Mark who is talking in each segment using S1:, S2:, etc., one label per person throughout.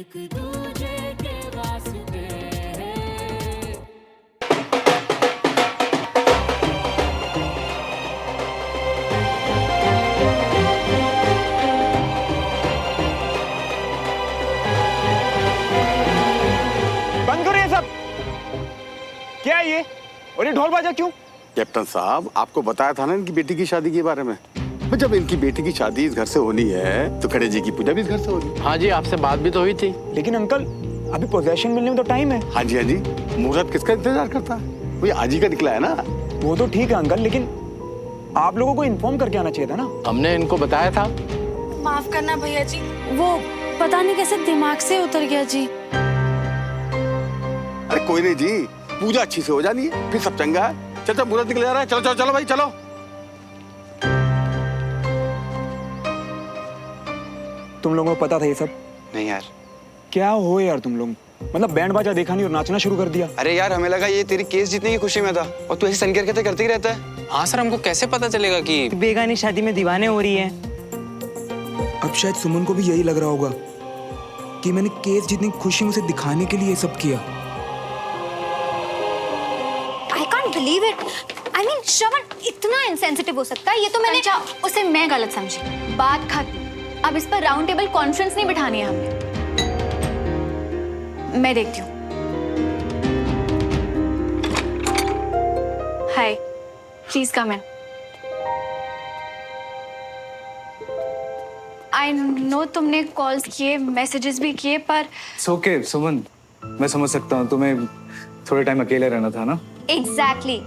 S1: एक दूजे के वास्ते।
S2: बंद करो ये सब। क्या है ये? और ये ढोल बाजा क्यों?
S3: कैप्टन साहब, आपको बताया था ना इनकी बेटी की शादी के बारे में। जब इनकी बेटी की शादी इस घर से होनी है तो खड़े जी की पूजा भी इस घर से होनी है।
S4: हाँ जी, आपसे बात भी तो हुई थी।
S2: लेकिन अंकल, अभी पोजेशन मिलने में तो टाइम है।
S3: हाँ जी, हाँ जी। मुहूर्त किसका इंतजार करता है? वो आज ही का निकला है ना।
S2: वो तो ठीक है अंकल, लेकिन आप लोगों को इन्फॉर्म करके आना चाहिए था ना।
S4: हमने इनको बताया था।
S5: माफ करना भैया जी, वो पता नहीं कैसे दिमाग से उतर गया जी।
S3: अरे कोई नहीं जी, पूजा अच्छी से हो जानी है, फिर सब चंगा है। चल मुहूर्त निकल जा रहा है। चलो चलो चलो भाई, चलो।
S2: तुम लोगों को पता था ये सब?
S6: नहीं यार।
S2: क्या हो यार तुम लोग, मतलब बैंड बाजा देखा नहीं और नाचना शुरू कर दिया।
S6: अरे यार, हमें लगा ये तेरी केस जीतने की खुशी में था और तू ऐसे सनकेर कहते करते ही रहता है।
S7: हाँ सर, हमको कैसे पता चलेगा कि
S8: बेगानी शादी में दीवाने हो रही है।
S9: अब शायद सुमन को भी यही लग रहा होगा कि मैंने केस जितनी खुशी उसे दिखाने के लिए ये सब किया।
S5: I can't believe it. I mean, श्रवण इतना इंसेंसिटिव हो सकता है? ये तो मैंने
S10: उसे मैं गलत समझी। बात खत्म। अब इस पर राउंड टेबल कॉन्फ्रेंस नहीं बिठानी है हमने। मैं देखती हूँ। Hi, please come in. I know तुमने कॉल्स किए, मैसेजेस भी किए, पर
S11: ओके सुमन, मैं समझ सकता हूँ, तुम्हें थोड़े टाइम अकेले रहना था ना।
S5: एग्जैक्टली।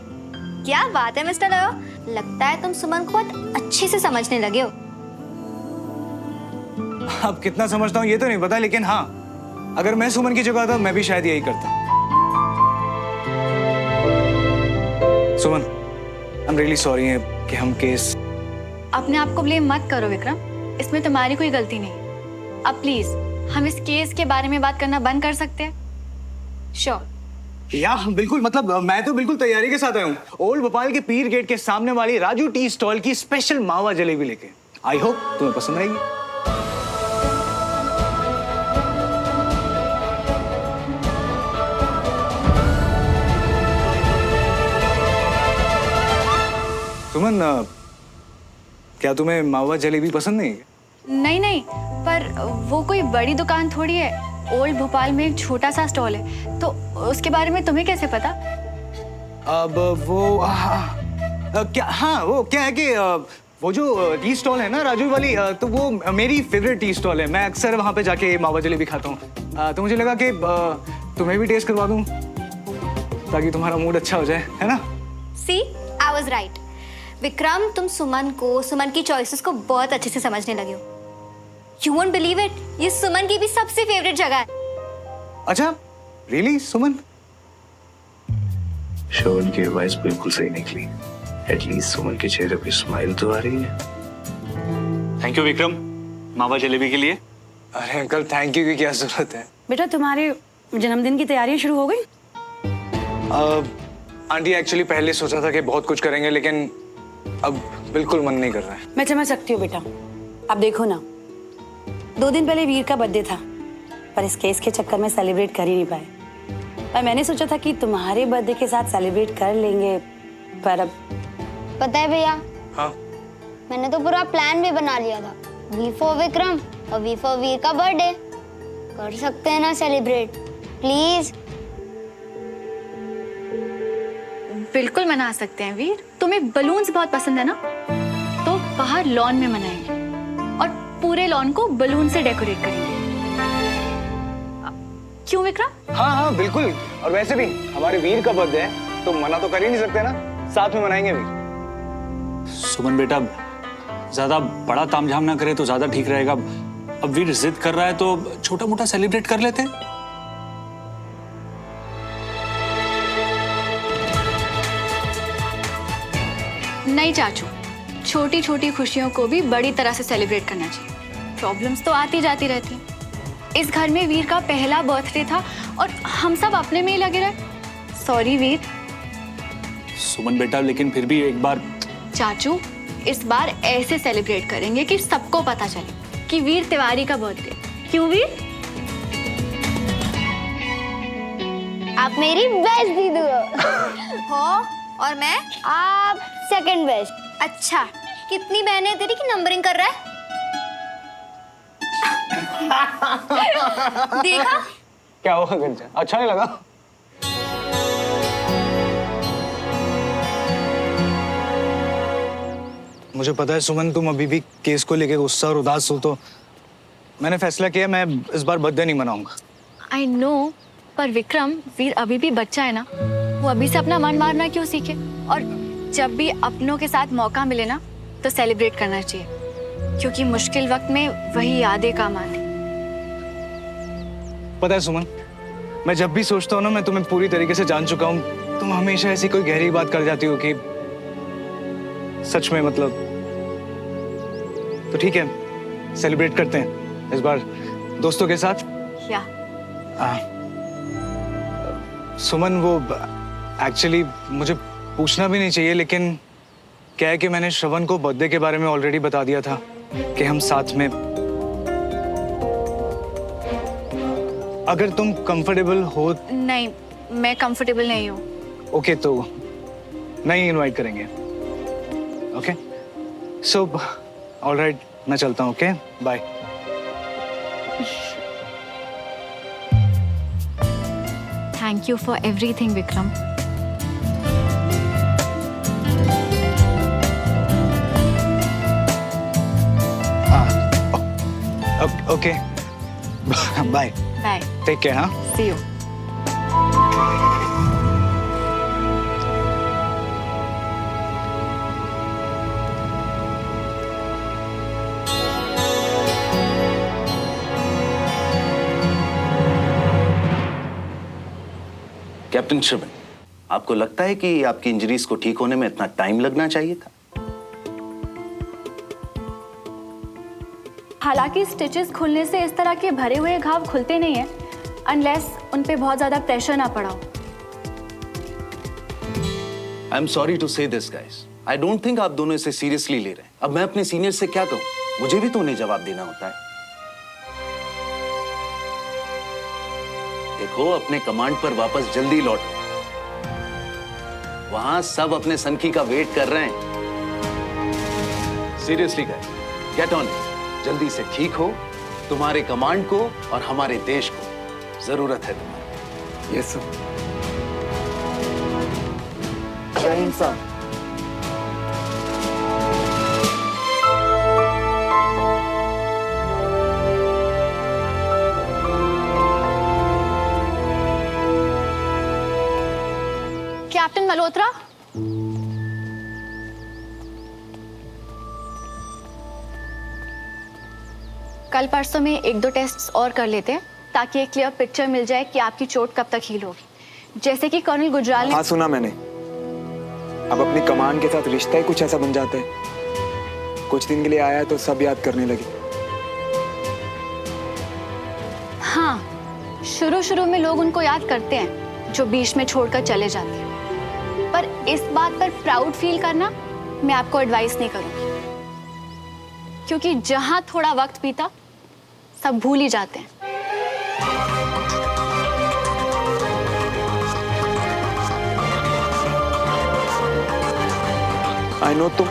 S5: क्या बात है मिस्टर लयो, लगता है तुम सुमन को बहुत अच्छे से समझने लगे हो।
S11: अब कितना समझता हूँ ये तो नहीं पता, लेकिन हाँ, अगर मैं सुमन की जगह था मैं भी शायद यही करता। सुमन, आई एम रियली सॉरी कि हम केस।
S10: अपने आप को ब्लेम मत करो विक्रम, इसमें तुम्हारी कोई गलती नहीं। अब प्लीज हम इस केस के बारे में बात करना बंद कर सकते हैं? श्योर।
S11: या बिल्कुल, मतलब मैं तो बिल्कुल तैयारी के साथ आया हूँ। ओल्ड भोपाल के पीर गेट के सामने वाली राजू टी स्टॉल की स्पेशल मावा जलेबी लेके। आई होप तुम्हें पसंद आएगी। सुमन, क्या तुम्हें मावा जलेबी पसंद नहीं है?
S10: नहीं नहीं, पर वो कोई बड़ी दुकान थोड़ी है। ओल्ड भोपाल में एक छोटा सा स्टॉल है, तो उसके बारे में तुम्हें कैसे पता?
S11: अब वो क्या, हाँ वो क्या है कि वो जो टी स्टॉल है ना राजू वाली, तो वो मेरी फेवरेट टी स्टॉल है। मैं अक्सर वहाँ पे जाके मावा जलेबी खाता हूँ। तो मुझे लगा कि तुम्हें भी टेस्ट करवा दूँ ताकि तुम्हारा मूड अच्छा हो जाए, है ना?
S5: See, I was right. Vikram, तुम सुमन की चॉइसेस को बहुत अच्छे से समझने लगे हो। You won't believe it, ये सुमन की भी सबसे फेवरेट जगह है।
S11: अच्छा, रियली सुमन?
S12: श्रवण की एडवाइस बिल्कुल सही निकली। एटलीस्ट सुमन के चेहरे पे स्माइल तो आ रही है।
S11: थैंक यू विक्रम, मावा जलेबी के लिए। अरे अंकल, थैंक यू की क्या जरूरत है।
S8: बेटा, तुम्हारे जन्मदिन की तैयारियां शुरू हो गई?
S11: आंटी, एक्चुअली पहले सोचा था कि बहुत कुछ करेंगे, लेकिन अब बिल्कुल मन नहीं कर रहा है।
S8: मैं समझ सकती हूँ बेटा। अब देखो ना, 2 दिन पहले वीर का बर्थडे था, पर इस केस के चक्कर में सेलिब्रेट कर ही नहीं पाए। पर मैंने सोचा था कि तुम्हारे बर्थडे के साथ सेलिब्रेट कर लेंगे, पर अब।
S13: पता है भैया,
S11: हाँ?
S13: मैंने तो पूरा प्लान भी बना लिया था। वी फॉर विक्रम और वी फॉर वीर का बर्थडे कर सकते हैं ना सेलिब्रेट, प्लीज?
S10: बिल्कुल मना सकते हैं वीर। तुम्हें बलून्स बहुत पसंद है ना, तो बाहर लॉन में मनाएंगे और पूरे लॉन को बलून से डेकोरेट करेंगे। क्यों विक्रम?
S11: हाँ हाँ बिल्कुल। और वैसे भी हमारे वीर का बर्थडे है तो मना तो कर ही नहीं सकते ना, साथ में मनाएंगे भी।
S14: सुमन बेटा, ज्यादा बड़ा तामझाम ना करे तो ज्यादा ठीक रहेगा। अब वीर जिद कर रहा है तो छोटा मोटा सेलिब्रेट कर लेते हैं।
S10: नहीं चाचू, छोटी छोटी खुशियों को भी बड़ी तरह से सेलिब्रेट करना चाहिए। प्रॉब्लम्स तो आती जाती रहती हैं। इस घर में वीर का पहला बर्थडे था और हम सब अपने में ही लगे रहे। सॉरी वीर।
S14: सुमन बेटा, लेकिन फिर भी एक बार।
S10: चाचू, इस बार ऐसे सेलिब्रेट करेंगे कि सबको पता चले कि वीर तिवारी का बर्थडे। क्यों वीर?
S13: आप मेरी बेस्ट दीदी हो।
S5: हो और मैं?
S13: आप सेकंड बेस्ट।
S5: अच्छा, कितनी बहनें तेरी की नंबरिंग कर रहा है? देखा?
S11: क्या हुआ गंजा, अच्छा नहीं लगा? मुझे पता है सुमन, तुम अभी भी केस को लेके गुस्सा और उदास हो, तो मैंने फैसला किया मैं इस बार बर्थडे नहीं मनाऊंगा।
S10: आई नो, पर विक्रम, वीर अभी भी बच्चा है ना, वो अभी से अपना मन मारना क्यों सीखे? और जब भी अपनों के साथ मौका मिले ना, तो सेलिब्रेट करना चाहिए, क्योंकि मुश्किल वक्त में वही यादें काम आती।
S11: पता है सुमन, मैं जब भी सोचता हूँ ना मैं तुम्हें पूरी तरीके से जान चुका हूँ, तुम हमेशा ऐसी कोई गहरी बात कर जाती हो कि सच में मतलब। तो ठीक है, सेलिब्रेट करते हैं इस बार दोस्तों के साथ।
S10: क्या?
S11: सुमन, वो एक्चुअली मुझे पूछना भी नहीं चाहिए, लेकिन क्या है कि मैंने श्रवण को बर्थडे के बारे में ऑलरेडी बता दिया था कि हम साथ में। अगर तुम कंफर्टेबल हो।
S10: नहीं, मैं कंफर्टेबल नहीं हूँ।
S11: ओके, तो नहीं इनवाइट करेंगे। ओके, सो ऑलराइट, मैं चलता हूँ। Okay, bye.
S10: Thank you for everything Vikram.
S11: Okay, bye.
S10: Bye.
S11: Take care. हाँ,
S10: सी यू।
S15: कैप्टन श्रवण, आपको लगता है कि आपकी इंजरीज को ठीक होने में इतना टाइम लगना चाहिए था?
S10: हालांकि स्टिचेस खुलने से इस तरह के भरे हुए घाव खुलते नहीं हैं, अनलेस उन पे बहुत ज्यादा प्रेशर ना पड़ा हो।
S15: आई एम सॉरी टू से this guys, I don't think आप दोनों इसे सीरियसली ले रहे हैं। अब मैं अपने सीनियर से क्या कहूं, मुझे भी तो उन्हें जवाब देना होता है। देखो, अपने कमांड पर वापस जल्दी लौटो, वहां सब अपने सनकी का वेट कर रहे हैं। सीरियसली गाइस, गेट ऑन, जल्दी से ठीक हो, तुम्हारे कमांड को और हमारे देश को जरूरत है तुम्हारी।
S9: Yes sir.
S15: जय हिंद सर।
S10: कैप्टन मल्होत्रा, कल परसों में 1-2 टेस्ट्स और कर लेते हैं, ताकि एक क्लियर पिक्चर मिल जाए कि आपकी चोट कब तक हील होगी। जैसे कि कर्नल गुजराल ने।
S9: हाँ, सुना मैंने। अब अपनी कमान के साथ रिश्ता ही कुछ ऐसा बन जाता है, कुछ दिन के लिए आया तो सब याद करने लगे।
S10: हाँ, शुरू में लोग उनको याद करते हैं जो बीच में छोड़कर चले जाते हैं, पर इस बात पर प्राउड फील करना मैं आपको एडवाइस नहीं करूंगी, क्योंकि जहां थोड़ा वक्त बीता सब भूल ही जाते हैं।
S9: आई नो, तुम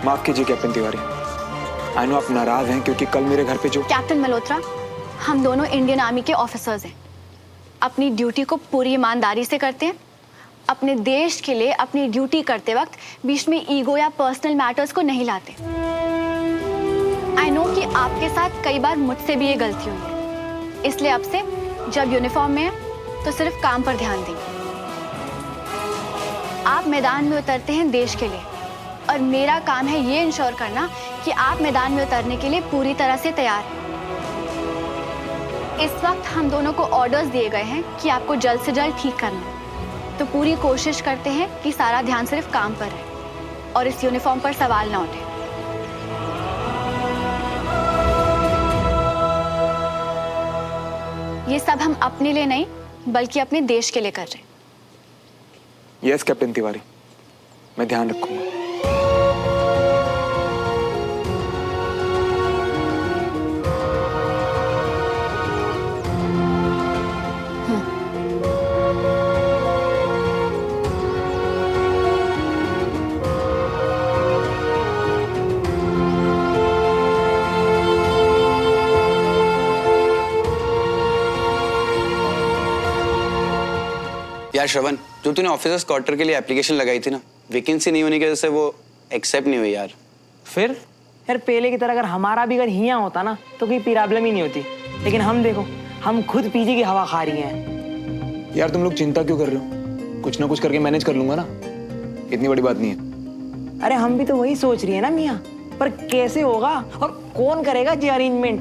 S9: माफ कीजिए कैप्टन तिवारी, आई नो आप नाराज हैं क्योंकि कल मेरे घर पे जो।
S10: कैप्टन मल्होत्रा, हम दोनों इंडियन आर्मी के ऑफिसर्स हैं, अपनी ड्यूटी को पूरी ईमानदारी से करते हैं। अपने देश के लिए अपनी ड्यूटी करते वक्त बीच में ईगो या पर्सनल मैटर्स को नहीं लाते। आई नो कि आपके साथ कई बार मुझसे भी ये गलती हुई है, इसलिए अब से जब यूनिफॉर्म में है तो सिर्फ काम पर ध्यान देंगे। आप मैदान में उतरते हैं देश के लिए, और मेरा काम है ये इंश्योर करना कि आप मैदान में उतरने के लिए पूरी तरह से तैयार हैं। इस वक्त हम दोनों को ऑर्डर्स दिए गए हैं कि आपको जल्द से जल्द ठीक करना है, तो पूरी कोशिश करते हैं कि सारा ध्यान सिर्फ काम पर रहे और इस यूनिफॉर्म पर सवाल ना उठे। ये सब हम अपने लिए नहीं बल्कि अपने देश के लिए कर रहे हैं।
S9: यस कैप्टन तिवारी, मैं ध्यान रखूंगा।
S6: यार श्रवण, जो तूने ऑफिसर्स क्वार्टर के लिए एप्लीकेशन लगाई थी ना, वैकेंसी नहीं होने की वजह से वो एक्सेप्ट नहीं हुई यार।
S16: फिर यार पहले की तरह अगर हमारा भी घर हियां होता ना तो कोई प्रॉब्लम ही नहीं होती, लेकिन हम देखो हम खुद पीजी की हवा खा रही हैं।
S9: यार तुम लोग चिंता क्यों कर रहे हो? कुछ ना कुछ करके मैनेज कर लूंगा ना, इतनी बड़ी बात नहीं है।
S16: अरे हम भी तो वही सोच रही है ना मियाँ, पर कैसे होगा और कौन करेगा जी अरेंजमेंट?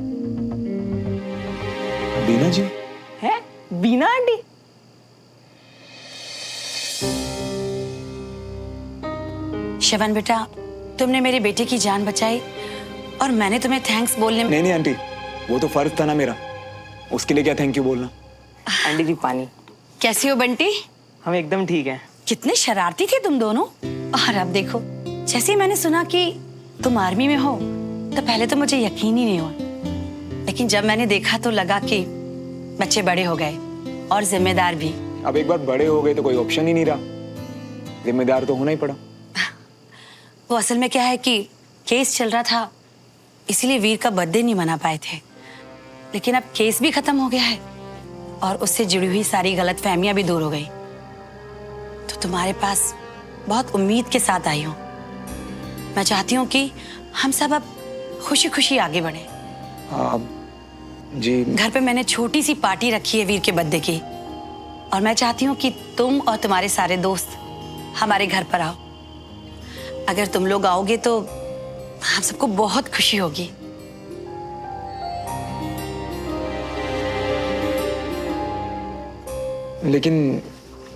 S9: बीना जी
S16: है? बीना आंटी?
S8: शवन बेटा, तुमने मेरी बेटी की जान बचाई और मैंने तुम्हें थैंक्स बोलने में...
S9: नहीं आंटी, वो तो फर्ज था ना मेरा, उसके लिए क्या थैंक यू बोलना।
S16: आंटी जी पानी।
S8: कैसी हो बंटी?
S16: हम एकदम ठीक हैं।
S8: कितने शरारती थे तुम दोनों। और अब देखो, जैसे मैंने सुना कि तुम आर्मी में हो तो पहले तो मुझे यकीन ही नहीं हुआ, लेकिन जब मैंने देखा तो लगा कि बच्चे बड़े हो गए और जिम्मेदार भी।
S9: अब एक बार बड़े हो गए तो कोई ऑप्शन ही नहीं रहा, जिम्मेदार तो होना ही पड़ा।
S8: वो असल में क्या है कि केस चल रहा था, इसीलिए वीर का बर्थडे नहीं मना पाए थे, लेकिन अब केस भी खत्म हो गया है और उससे जुड़ी हुई सारी गलतफहमियां भी दूर हो गई। तो तुम्हारे पास बहुत उम्मीद के साथ आई हूं। मैं चाहती हूँ कि हम सब अब खुशी खुशी आगे बढ़े।
S9: जी।
S8: घर पे मैंने छोटी सी पार्टी रखी है वीर के बर्थडे की, और मैं चाहती हूँ कि तुम और तुम्हारे सारे दोस्त हमारे घर पर आओ। अगर तुम लोग आओगे तो हम सबको बहुत खुशी होगी।
S9: लेकिन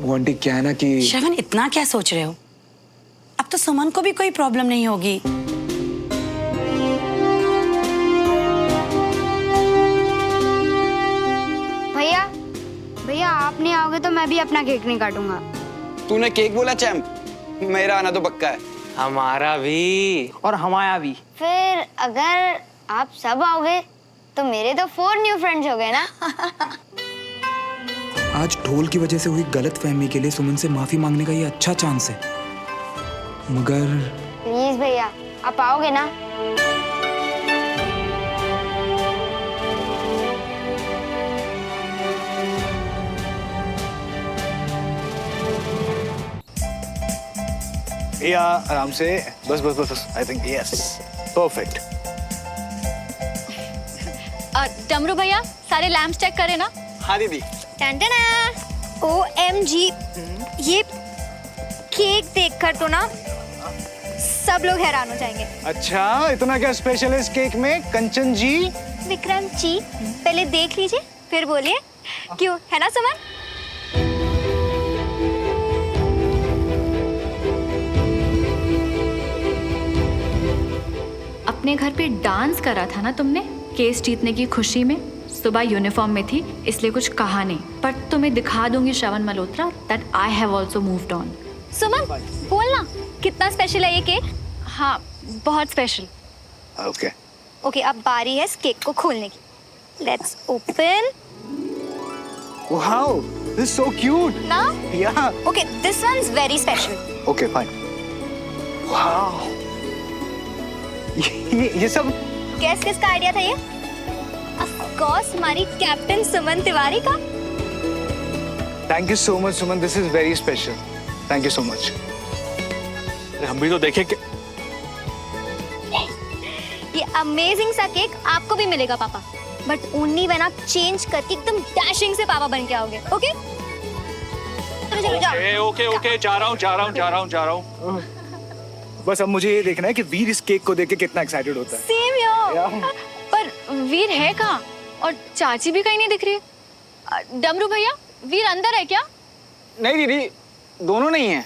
S9: वो आंटी क्या है ना कि...
S8: श्रवण, इतना क्या सोच रहे हो? अब तो सुमन को भी कोई प्रॉब्लम नहीं होगी।
S13: भैया भैया, आप नहीं आओगे तो मैं भी अपना केक नहीं काटूंगा।
S6: तूने केक बोला चैम्प, मेरा आना तो पक्का है।
S16: हमारा भी और हमारा भी।
S13: फिर अगर आप सब आओगे तो मेरे तो 4 न्यू फ्रेंड्स हो गए ना।
S11: आज ढोल की वजह से हुई गलतफहमी के लिए सुमन से माफी मांगने का ये अच्छा चांस है, मगर
S13: प्लीज भैया, आप आओगे ना?
S11: या आराम से, बस बस बस बस, आई थिंक यस, परफेक्ट।
S10: डमरू भैया, सारे लैम्प्स चेक करें ना?
S11: हाँ दीदी।
S5: OMG, ये केक देखकर तो ना सब लोग हैरान हो जाएंगे।
S11: अच्छा, इतना क्या स्पेशल है इस केक में कंचन जी?
S5: विक्रम जी, पहले देख लीजिए फिर बोलिए, क्यों, है ना सुमन?
S10: अपने घर पे डांस करा था ना तुमने केस जीतने की खुशी में। सुबह यूनिफॉर्म में थी इसलिए कुछ कहा नहीं, पर तुम्हें दिखा दूंगी Shravan Malhotra that I have also moved on.
S5: Suman, बोलना कितना स्पेशल है ये केक?
S10: हाँ, बहुत स्पेशल।
S11: ओके
S5: ओके, अब बारी है इस केक को खोलने की। Let's open.
S11: Wow, this is so cute.
S5: ना?
S11: या।
S5: Okay, this one is very special.
S11: Okay fine. Wow, ये सब
S5: किसका आइडिया था ये? ऑफ कोर्स हमारी कैप्टन सुमन तिवारी का।
S11: Thank you so much Suman, this is very special, thank you so much.
S14: हम भी तो देखें कि
S5: ये अमेजिंग सा केक आपको भी मिलेगा पापा, बट ओनली व्हेन आप चेंज करके एकदम डैशिंग से पापा बन के आओगे। ओके? चलो जाओ।
S14: ओके, जा रहा हूँ।
S11: बस अब मुझे ये देखना है कि वीर इस केक को देख के कितना एक्साइटेड होता है।
S5: सेम यार।
S10: पर वीर है कहाँ? और चाची भी कहीं नहीं दिख रही है। डमरू भैया, वीर अंदर है क्या?
S16: नहीं दीदी, दोनों नहीं है।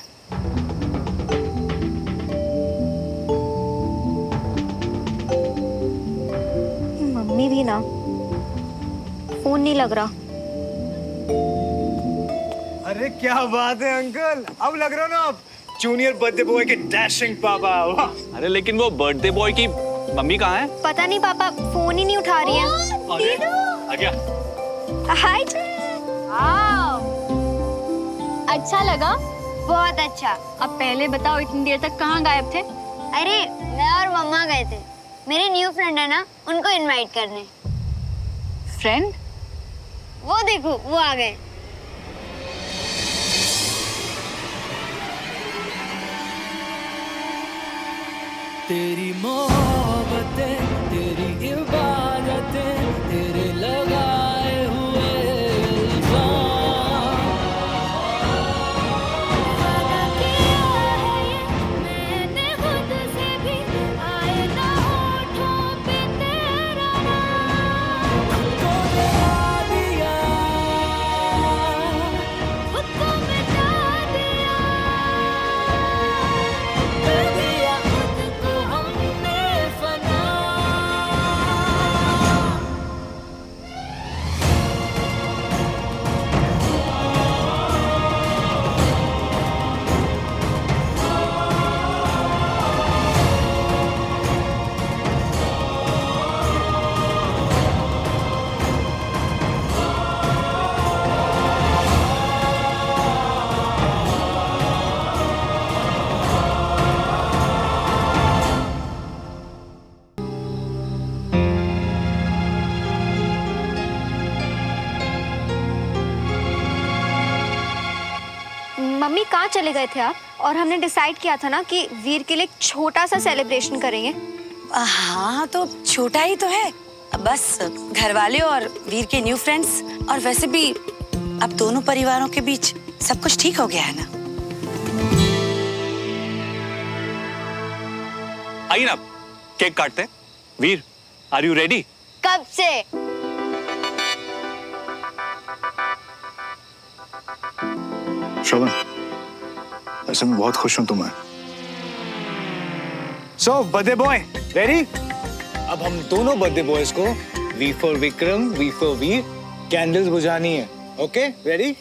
S5: मम्मी भी ना, फोन नहीं लग रहा।
S11: अरे क्या बात है अंकल, अब लग रहा ना आप जूनियर बर्थडे बॉय के डैशिंग पापा। वाह।
S14: अरे लेकिन वो बर्थडे बॉय की मम्मी कहाँ है?
S5: पता नहीं पापा, फोन ही नहीं उठा रही है।
S14: आ गया।
S5: हाय।
S10: अच्छा लगा?
S13: बहुत अच्छा।
S10: अब पहले बताओ, इतनी देर तक कहाँ गायब थे?
S13: अरे मैं और मम्मा गए थे, मेरे न्यू फ्रेंड है ना, उनको इनवाइट करने।
S10: फ्रेंड?
S13: वो देखो, वो आ गए।
S1: तेरी मोहब्बतें, तेरी इबादतें, तेरे लगाए हुए इल्जाम। वादा किया है ये मैंने खुद से भी, आए ना होठों पे तेरा नाम। खुद को मिटा दिया, खुद को मिटा दिया, कर दिया खुद को हमने फना।
S5: मम्मी कहाँ चले गए थे आप? और हमने डिसाइड किया था ना कि वीर के लिए एक छोटा सा सेलिब्रेशन करेंगे।
S8: हाँ तो छोटा ही तो है, बस घर वाले और वीर के न्यू फ्रेंड्स, और वैसे भी अब दोनों परिवारों के बीच सब कुछ ठीक हो गया है ना।
S14: आइए ना, केक काटते हैं। Veer, are you ready?
S13: कब से?
S9: श्रवण, वैसे मैं बहुत खुश हूं तुम्हें।
S11: So birthday boy ready? अब हम दोनों बर्थडे बॉयज को V for Vikram, V for Veer candles बुझानी है। Okay ready?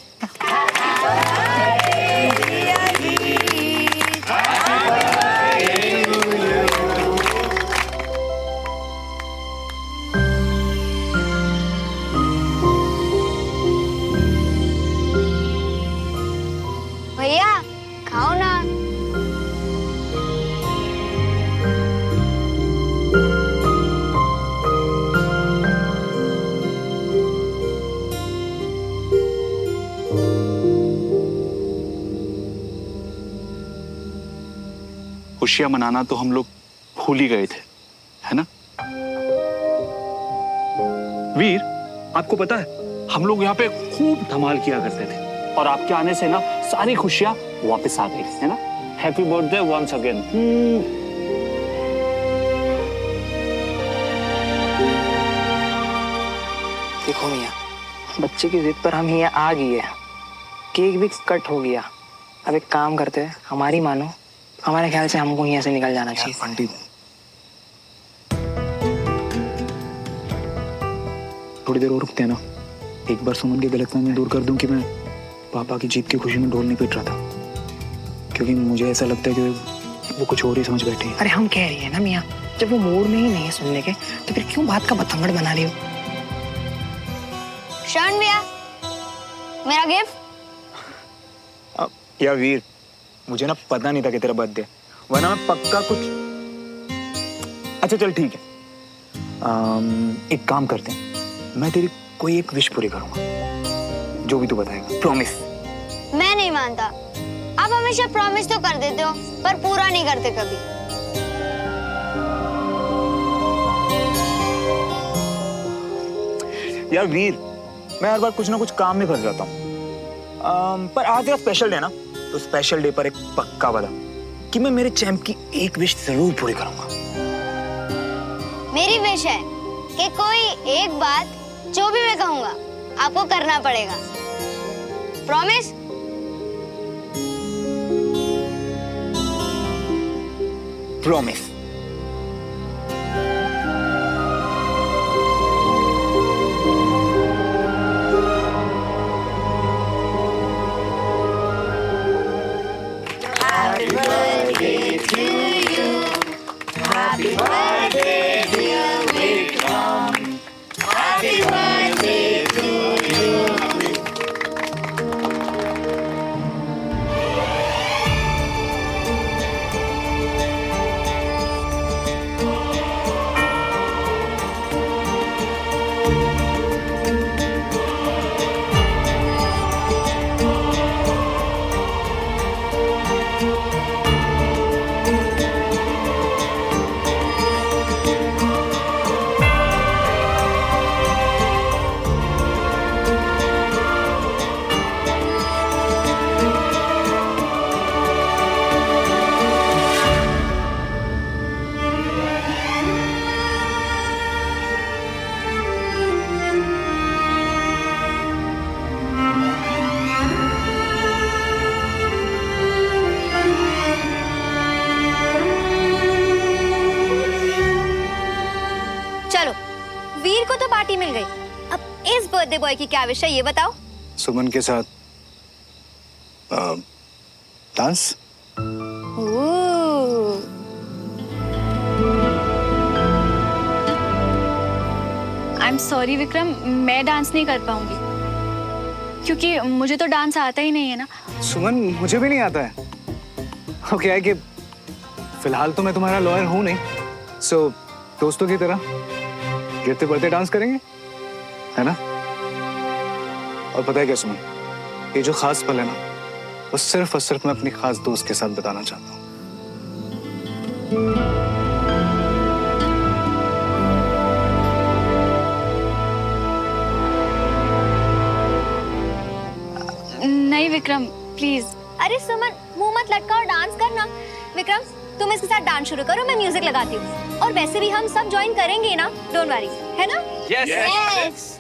S13: भैया खाओ ना।
S14: खुशियां मनाना तो हम लोग भूल ही गए थे, है ना? वीर, आपको पता है हम लोग यहाँ पे खूब धमाल किया करते थे, और आपके आने से ना सारी खुशियां वापस आ गई, है ना? Happy birthday once again.
S16: देखो मियाँ, बच्चे की जिद पर हम यहाँ आ गई है, केक भी कट हो गया। अब एक काम करते हैं, हमारी मानो, हमारे ख्याल से हमको यहाँ से निकल जाना चाहिए।
S9: आंटी, थोड़ी देर और रुकते हैं ना। एक बार सुमन के गलतफहमी दूर कर दूं कि मैं पापा की जीत की खुशी में ढोल नहीं पीट रहा था, क्योंकि मुझे ऐसा लगता है कि वो कुछ और ही समझ बैठी है।
S16: अरे हम कह रही है ना मियाँ, जब वो मूड में ही नहीं है सुनने के, तो फिर क्यों बात का बतंगड़ बना रही हो?
S13: श्रवण भैया, मेरा गिफ्ट।
S11: या वीर, मुझे ना पता नहीं था कि तेरा बर्थडे, वरना मैं पक्का कुछ। अच्छा चल ठीक है, एक काम करते हैं, मैं तेरी कोई एक विश पूरी करूंगा, जो भी तू बताएगा। प्रॉमिस।
S13: मैं नहीं मानता। आप हमेशा प्रॉमिस तो कर देते हो, पर पूरा नहीं करते कभी।
S11: यार वीर, मैं हर बार कुछ ना कुछ काम में फंस जाता हूँ, पर आज तेरा स्पेशल डे ना, तो स्पेशल डे पर एक पक्का वादा कि मैं मेरे चैंप की एक विश जरूर पूरी करूंगा।
S13: मेरी विश है कि कोई एक बात जो भी मैं कहूंगा आपको करना पड़ेगा। Promise?
S11: Promise.
S1: Happy birthday to you. Happy birthday, dear Vikram. Happy birthday to you.
S5: चलो, वीर को तो पार्टी मिल गई, अब इस बर्थडे बॉय की क्या विश है ये बताओ।
S9: सुमन के साथ dance.
S10: I am sorry Vikram, मैं डांस नहीं कर पाऊंगी क्योंकि मुझे तो डांस आता ही नहीं है ना।
S11: सुमन, मुझे भी नहीं आता है। और क्या है कि फिलहाल तो मैं तुम्हारा लॉयर हूं नहीं, सो दोस्तों की तरह गिरते पड़ते डांस करेंगे, है ना? और पता है क्या सुमन, ये जो खास पल है ना, वो सिर्फ और सिर्फ मैं अपनी खास दोस्त के साथ बताना चाहता हूँ।
S10: नहीं विक्रम, प्लीज।
S5: अरे सुमन, मुंह मत लटका और डांस करना। विक्रम, तुम इसके साथ डांस शुरू करो, मैं म्यूजिक लगाती हूँ। और वैसे भी हम सब ज्वाइन करेंगे ना, डोंट वरी, है ना?
S2: यस।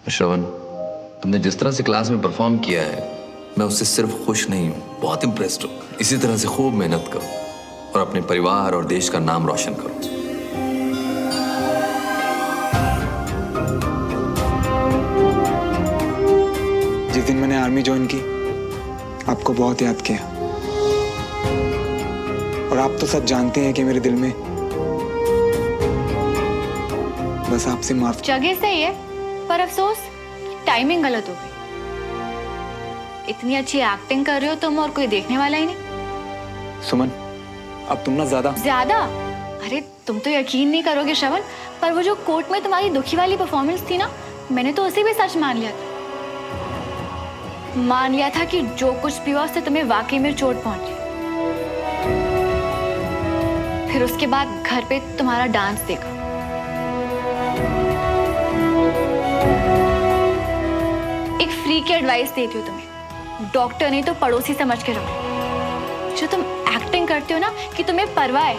S17: श्रवण, तुमने जिस तरह से क्लास में परफॉर्म किया है, मैं उससे सिर्फ खुश नहीं हूँ, बहुत इम्प्रेस्ड हूँ। इसी तरह से खूब मेहनत करो और अपने परिवार और देश का नाम रोशन करो।
S9: जिस दिन मैंने आर्मी ज्वाइन की, आपको बहुत याद किया। और आप तो सब जानते हैं कि मेरे दिल में बस आपसे माफ।
S10: जगह सही है, पर अफसोस टाइमिंग गलत हो गई। इतनी अच्छी एक्टिंग कर रहे हो तुम और कोई देखने वाला ही नहीं।
S9: सुमन, अब तुम ना ज्यादा।
S10: अरे तुम तो यकीन नहीं करोगे श्रवण, पर वो जो कोर्ट में तुम्हारी दुखी वाली परफॉर्मेंस थी ना, मैंने तो उसे भी सच मान लिया था। मान लिया था कि जो कुछ भी हुआ उससे तुम्हें वाकई में चोट पहुंची। फिर उसके बाद घर पे तुम्हारा डांस देखा। एक फ्री की एडवाइस देती हूँ तुम्हें, डॉक्टर नहीं तो पड़ोसी समझ के रहो। जो तुम एक्टिंग करते हो ना कि तुम्हें परवाह है,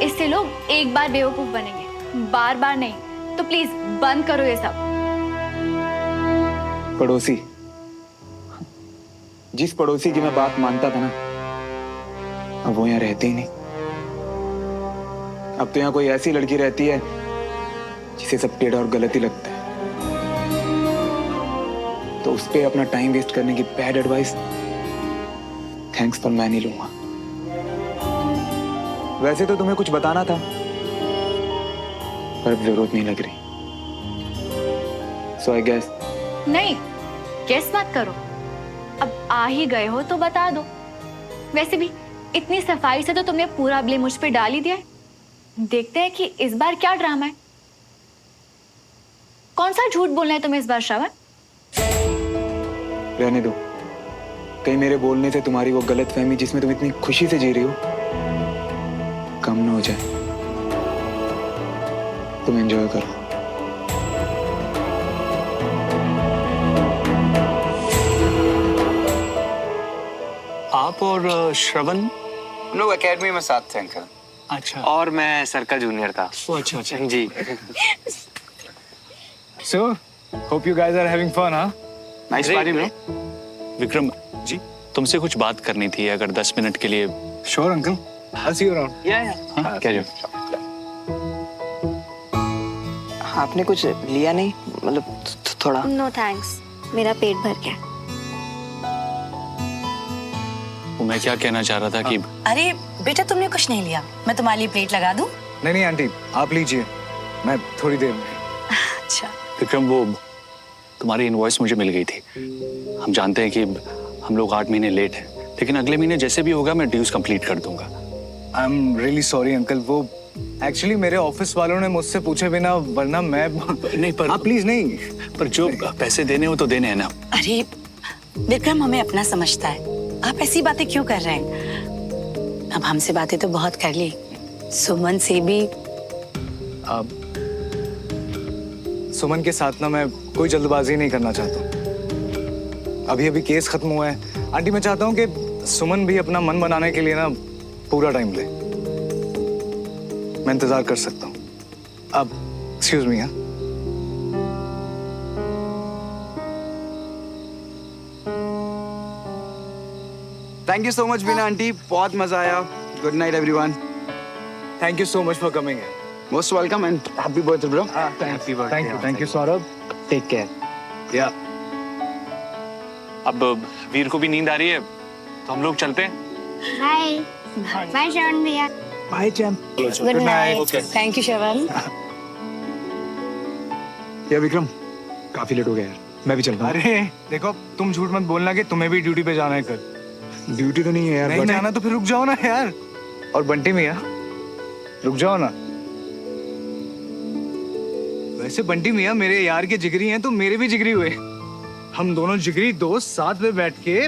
S10: इससे लोग एक बार बेवकूफ बनेंगे, बार बार नहीं, तो प्लीज बंद करो ये सब।
S9: पड़ोसी, जिस पड़ोसी की मैं बात मानता था ना, अब वो यहाँ रहते ही नहीं। अब तो यहाँ कोई ऐसी लड़की रहती है जिसे सब टेढ़ा और गलत ही लगता है, तो उस पे अपना टाइम वेस्ट करने की बैड एडवाइस थैंक्स पर मैं नहीं लूंगा। वैसे तो तुम्हें कुछ बताना था, पर अब जरूरत नहीं लग रही। सो आई गेस।
S10: नहीं, गेस मत करो, अब आ ही गए हो तो बता दो। वैसे भी इतनी सफाई से तो तुमने पूरा ब्लेम मुझ पे डाल ही दिया है। देखते हैं कि इस बार क्या ड्रामा है। कौन सा झूठ बोलना है तुम्हें इस बार श्रवण?
S9: रहने दो, कहीं मेरे बोलने से तुम्हारी वो गलतफहमी जिसमें तुम इतनी खुशी से जी रही हो कम ना हो जाए। तुम एंजॉय करो।
S14: आप और श्रवण
S6: हम लोग एकेडमी में साथ थे अंकल।
S14: अच्छा।
S7: और मैं सर का जूनियर था।
S14: अच्छा अच्छा
S7: जी।
S11: So, hope you guys are having fun, huh?
S6: Nice party, bro.
S14: Vikram ji, तुमसे कुछ बात करनी थी, अगर 10 मिनट के लिए।
S11: Sure, uncle. I'll see you around.
S14: हाँ, क्या जो?
S16: आपने कुछ लिया नहीं, मतलब थोड़ा?
S5: नो थैंक्स, मेरा पेट भर गया।
S14: वो मैं क्या कहना चाह रहा था कि
S8: अरे बेटा, तुमने कुछ नहीं लिया, मैं तुम्हारे लिए प्लेट लगा दूं?
S11: नहीं नहीं आंटी, आप लीजिए, मैं थोड़ी देर में।
S8: अच्छा।
S14: विक्रम, वो तुम्हारी इनवॉइस मुझे मिल गई थी। हम जानते हैं कि हम लोग 8 महीने लेट हैं, लेकिन अगले महीने जैसे भी होगा मैं ड्यूज कंप्लीट कर दूंगा।
S11: I am really sorry uncle, वो एक्चुअली मेरे ऑफिस वालों ने मुझसे पूछे बिना, वरना मैं
S14: नहीं पर
S11: आप प्लीज नहीं,
S14: पर जो पैसे देने हो तो देने हैं ना।
S8: अरे विक्रम हमें अपना समझता है, आप ऐसी बातें क्यों कर रहे हैं? अब हमसे बातें तो बहुत कर ली, सुमन से भी।
S11: सुमन के साथ ना मैं कोई जल्दबाजी नहीं करना चाहता हूँ। अभी अभी केस खत्म हुआ है आंटी, मैं चाहता हूँ कि सुमन भी अपना मन बनाने के लिए ना पूरा टाइम ले। मैं इंतजार कर सकता हूँ। अब excuse me.
S6: Thank you so much Bina aunty, बहुत मजा आया। Good night everyone.
S11: Thank you so much for coming.
S6: Most welcome and happy birthday bro.
S11: Thank you Saurabh, take care. या
S14: अब वीर को भी नींद आ रही है, तो हम लोग चलते हैं।
S13: हाय बाय श्रवण भैया।
S11: बाय चैम।
S13: Good night.
S8: Thank you Shravan.
S9: या विक्रम, काफी लेट हो गया यार, मैं भी चलता हूँ।
S11: अरे देखो, तुम झूठ मत बोलना कि तुम्हें भी ड्यूटी पे जाना है कल।
S9: ड्यूटी तो नहीं है यार।
S11: नहीं जाना तो फिर रुक जाओ ना यार। और बंटी मियां, रुक जाओ ना। वैसे बंटी मियां मेरे यार के जिगरी हैं, तो मेरे भी जिगरी हुए। हम दोनों जिगरी दोस्त साथ में बैठ के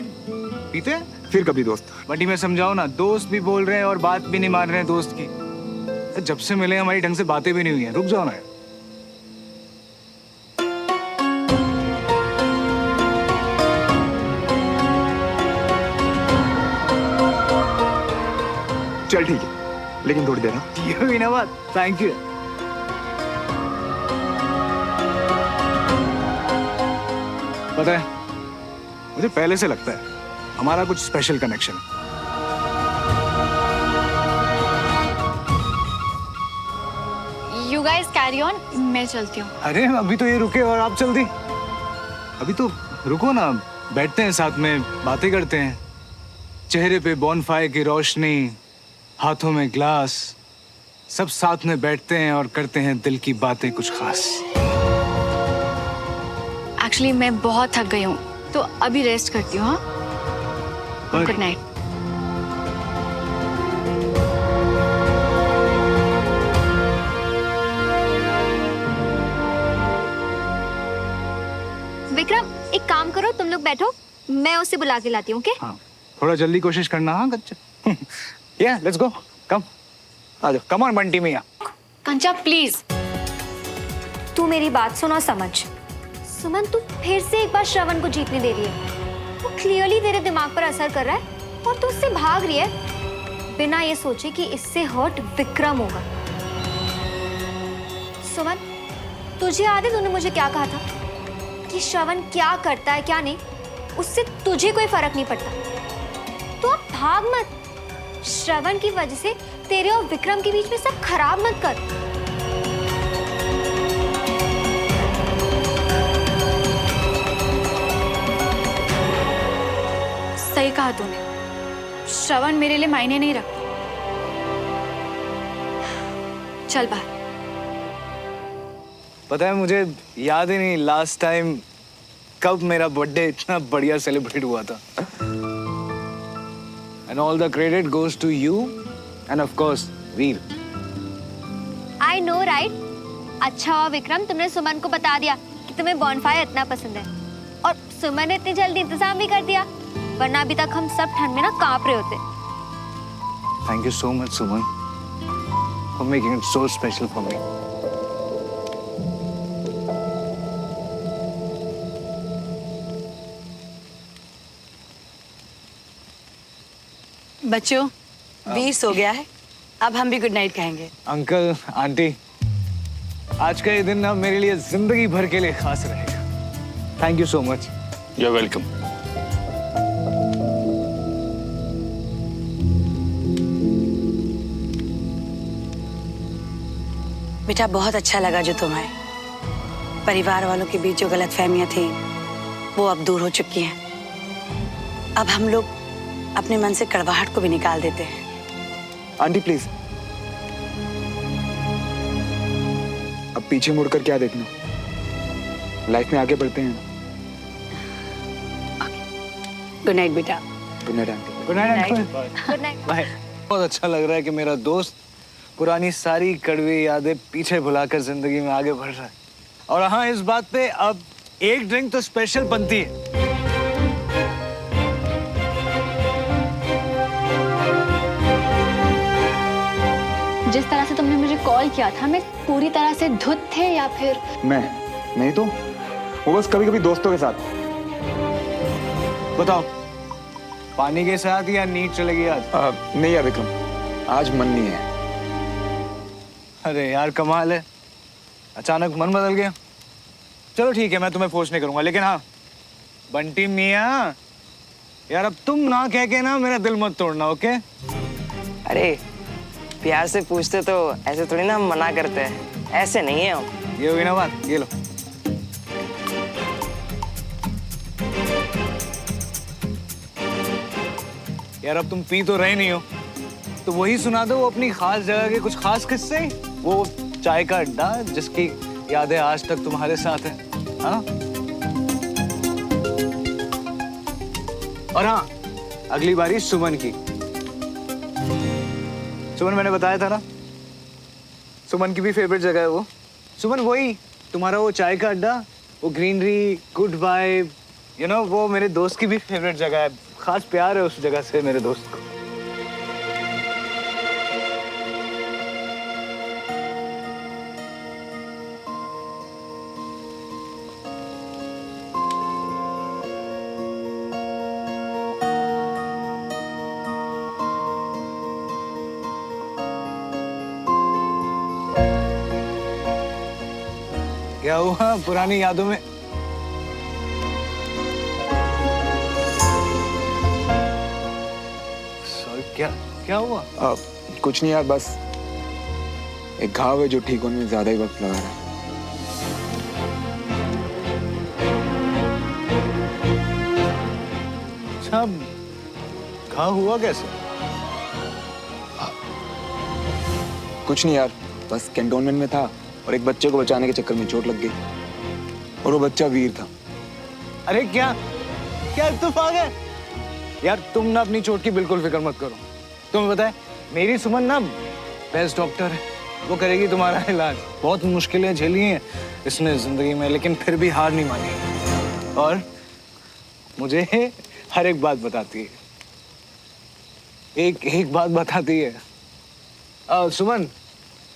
S11: पीते हैं।
S9: फिर कभी दोस्त।
S11: बंटी मैं समझाओ ना, दोस्त भी बोल रहे हैं और बात भी नहीं मान रहे हैं दोस्त की। जब से मिले हमारी ढंग से बातें भी नहीं हुई हैं। रुक जाओ ना यार।
S9: चल ठीक है, लेकिन थोड़ी देर।
S11: ये हुई ना बात। Thank you. पता है, मुझे पहले से लगता है हमारा कुछ स्पेशल कनेक्शन है।
S10: यू गाइस कैरी ऑन, मैं चलती हूँ।
S11: अरे अभी तो ये रुके और आप चल दी। अभी तो रुको ना, बैठते हैं साथ में, बातें करते हैं। चेहरे पे बॉनफायर की रोशनी, हाथों में ग्लास, सब साथ में बैठते हैं और करते हैं दिल की बातें कुछ खास।
S10: एक्चुअली मैं बहुत थक गई हूँ, तो अभी रेस्ट करती हूँ। हाँ, गुड नाइट।
S5: विक्रम, एक काम करो, तुम लोग बैठो, मैं उसे बुला के लाती हूँ। ओके?
S11: हाँ, थोड़ा जल्दी कोशिश करना। हाँ गच्चा। या लेट्स गो, कम आ जाओ, कम ऑन बंटी मियां।
S10: कंचा प्लीज।
S5: तू मेरी बात सुनो, समझ। सुमन, तू फिर से एक बार श्रवण को जीतने दे रही है। वो क्लियरली तेरे दिमाग पर असर कर रहा है और तू उससे भाग रही है बिना ये सोचे कि इससे हर्ट विक्रम होगा। सुमन, तुझे याद है तूने मुझे क्या कहा था कि श्रवण क्या करता है क्या नहीं, उससे तुझे कोई फर्क नहीं पड़ता। तो अब भाग मत। श्रवण की वजह से तेरे और विक्रम के बीच में सब खराब मत कर।
S10: सही कहा तूने, श्रवण मेरे लिए मायने नहीं रखता। चल बाहर।
S11: पता है मुझे याद ही नहीं लास्ट टाइम कब मेरा बर्थडे इतना बढ़िया सेलिब्रेट हुआ था। And all the credit goes to you and of course Veer.
S5: I know right. अच्छा हुआ विक्रम तुमने सुमन को बता दिया कि तुम्हें बॉनफायर इतना पसंद है, और सुमन ने इतनी जल्दी इंतजाम भी कर दिया, वरना अभी तक हम सब ठंड में ना कांप रहे होते।
S11: Thank you so much Suman for making it so special for me.
S8: बच्चों, वीर सो गया है, अब हम भी गुड नाइट कहेंगे।
S11: अंकल आंटी, आज का ये दिन ना मेरे लिए जिंदगी भर के लिए खास रहेगा। Thank you so much.
S3: You are welcome.
S8: बेटा बहुत अच्छा लगा जो तुम आए। परिवार वालों के बीच जो गलतफहमियां थी वो अब दूर हो चुकी हैं। अब हम लोग अपने मन से कड़वाहट को भी निकाल देते हैं।
S9: आंटी प्लीज, अब पीछे मुड़कर क्या देखना, लाइफ में आगे बढ़ते हैं।
S8: गुड नाइट बेटा।
S9: Good night aunty.
S11: Good night uncle.
S5: Good night.
S11: Bye. बहुत अच्छा लग रहा है कि मेरा दोस्त पुरानी सारी कड़वी यादें पीछे भुलाकर जिंदगी में आगे बढ़ रहा है। और हाँ, इस बात पे अब एक ड्रिंक तो स्पेशल बनती है।
S10: जिस तरह से तुमने मुझे कॉल किया था, मैं पूरी तरह से धुत थे या फिर?
S9: मैं नहीं तो वो बस कभी कभी दोस्तों के साथ।
S11: बताओ, पानी के साथ या नीट चलेगी आज?
S9: नहीं यार विक्रम, आज मन नहीं है।
S11: अरे यार कमाल है, अचानक मन बदल गया। चलो ठीक है, मैं तुम्हें फोर्स नहीं करूंगा, लेकिन हाँ बंटी मियाँ, यार अब तुम ना कह के ना मेरा दिल मत तोड़ना, ओके?
S16: अरे प्यार से पूछते तो ऐसे थोड़ी ना हम मना करते हैं, ऐसे नहीं है हम।
S11: ये होगी ना बात, ये लो। यार अब तुम पी तो रहे नहीं हो, तो वही सुना दो अपनी खास जगह के कुछ खास किस्से, वो चाय का अड्डा जिसकी यादें आज तक तुम्हारे साथ हैं, हाँ? और हाँ, अगली बारी सुमन की। सुमन मैंने बताया था ना, सुमन की भी फेवरेट जगह है वो। सुमन वही तुम्हारा वो चाय का अड्डा, वो greenery, good vibe, you know, वो मेरे दोस्त की भी फेवरेट जगह है। खास प्यार है उस जगह से मेरे दोस्त को। क्या हुआ पुरानी यादों में? क्या क्या हुआ?
S9: कुछ नहीं यार, बस एक घाव है जो ठीक होने में ज्यादा ही वक्त लगा रहा है।
S11: अच्छा, घाव हुआ कैसे?
S9: कुछ नहीं यार, बस कैंटोनमेंट में था और एक बच्चे को बचाने के चक्कर में चोट लग गई, और वो बच्चा वीर था।
S11: अरे क्या क्या इत्तेफाक है यार। तुम ना अपनी चोट की बिल्कुल फिक्र मत करो। तुम्हें पता है मेरी सुमन ना बेस्ट डॉक्टर है, वो करेगी तुम्हारा इलाज। बहुत मुश्किलें झेली हैं इसने जिंदगी में, लेकिन फिर भी हार नहीं मानी, और मुझे हर एक बात बताती है, एक एक बात बताती है। सुमन,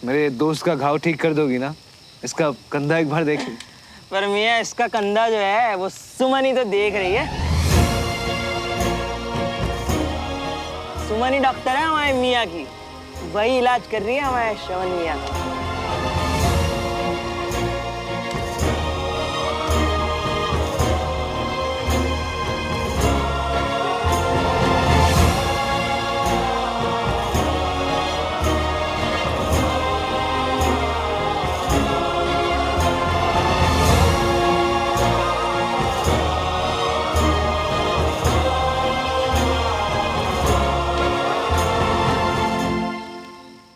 S11: मेरे दोस्त का घाव ठीक कर दोगी ना? इसका कंधा एक बार देख ली।
S16: पर मियाँ इसका कंधा जो है वो सुमन ही तो देख रही है। सुमन ही डॉक्टर है हमारे मियाँ की, वही इलाज कर रही है हमारे श्रवण मियाँ।